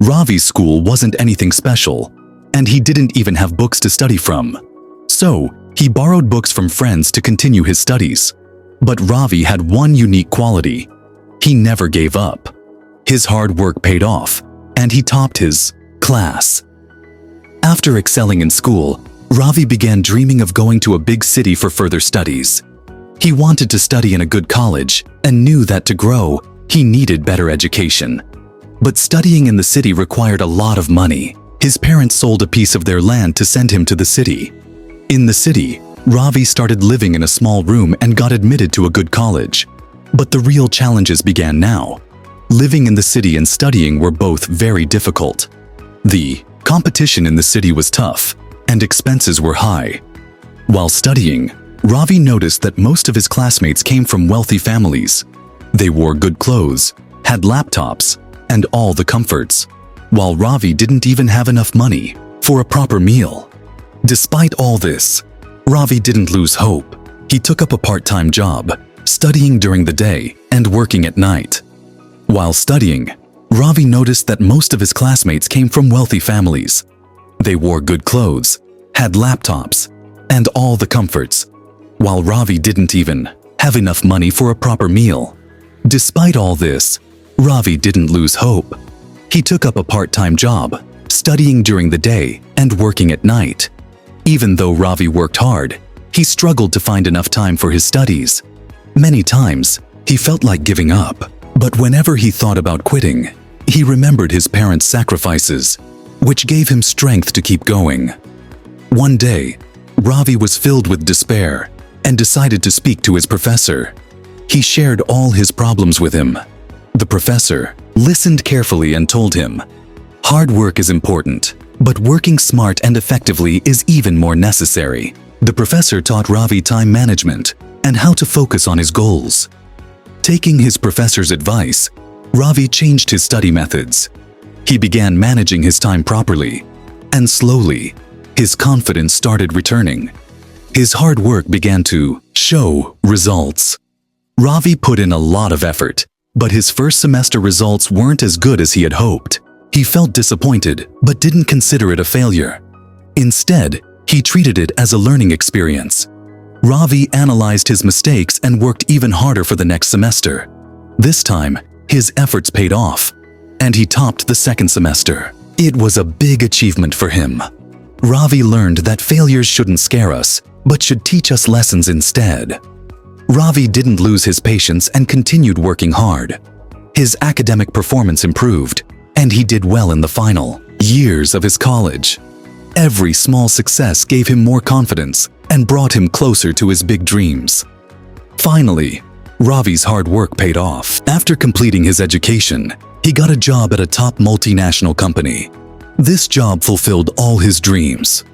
Ravi's school wasn't anything special, and he didn't even have books to study from. So, he borrowed books from friends to continue his studies. But Ravi had one unique quality. He never gave up. His hard work paid off, and he topped his class. After excelling in school, Ravi began dreaming of going to a big city for further studies. He wanted to study in a good college and knew that to grow, he needed better education. But studying in the city required a lot of money. His parents sold a piece of their land to send him to the city. In the city, Ravi started living in a small room and got admitted to a good college. But the real challenges began now. Living in the city and studying were both very difficult. The competition in the city was tough, and expenses were high. While studying, Ravi noticed that most of his classmates came from wealthy families. They wore good clothes, had laptops, and all the comforts, while Ravi didn't even have enough money for a proper meal. Despite all this, Ravi didn't lose hope. He took up a part-time job, studying during the day and working at night. While studying, Ravi noticed that most of his classmates came from wealthy families. They wore good clothes, had laptops, and all the comforts, while Ravi didn't even have enough money for a proper meal. Despite all this, Ravi didn't lose hope. He took up a part-time job, studying during the day and working at night. Even though Ravi worked hard, he struggled to find enough time for his studies. Many times, he felt like giving up. But whenever he thought about quitting, he remembered his parents' sacrifices, which gave him strength to keep going. One day, Ravi was filled with despair and decided to speak to his professor. He shared all his problems with him. The professor listened carefully and told him, "Hard work is important, but working smart and effectively is even more necessary." The professor taught Ravi time management and how to focus on his goals. Taking his professor's advice, Ravi changed his study methods. He began managing his time properly, and slowly, his confidence started returning. His hard work began to show results. Ravi put in a lot of effort, but his first semester results weren't as good as he had hoped. He felt disappointed, but didn't consider it a failure. Instead, he treated it as a learning experience. Ravi analyzed his mistakes and worked even harder for the next semester. This time, his efforts paid off, and he topped the second semester. It was a big achievement for him. Ravi learned that failures shouldn't scare us, but should teach us lessons instead. Ravi didn't lose his patience and continued working hard. His academic performance improved, and he did well in the final years of his college. Every small success gave him more confidence and brought him closer to his big dreams. Finally, Ravi's hard work paid off. After completing his education, he got a job at a top multinational company. This job fulfilled all his dreams.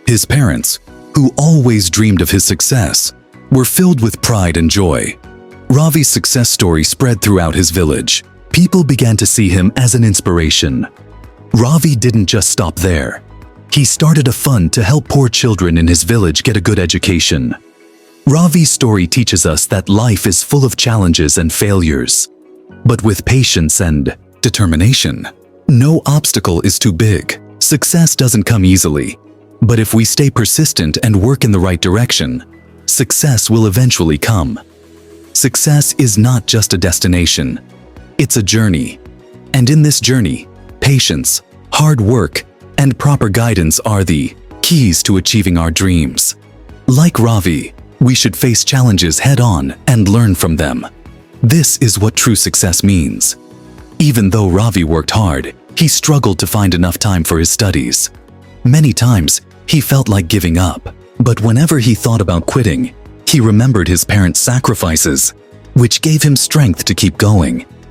His parents, who always dreamed of his success, were filled with pride and joy. Ravi's success story spread throughout his village. People began to see him as an inspiration. Ravi didn't just stop there. He started a fund to help poor children in his village get a good education. Ravi's story teaches us that life is full of challenges and failures. But with patience and determination, no obstacle is too big. Success doesn't come easily, but if we stay persistent and work in the right direction, success will eventually come. Success is not just a destination, it's a journey. And in this journey, patience, hard work, and proper guidance are the keys to achieving our dreams. Like Ravi, we should face challenges head-on and learn from them. This is what true success means. Even though Ravi worked hard, he struggled to find enough time for his studies. Many times, he felt like giving up. But whenever he thought about quitting, he remembered his parents' sacrifices, which gave him strength to keep going.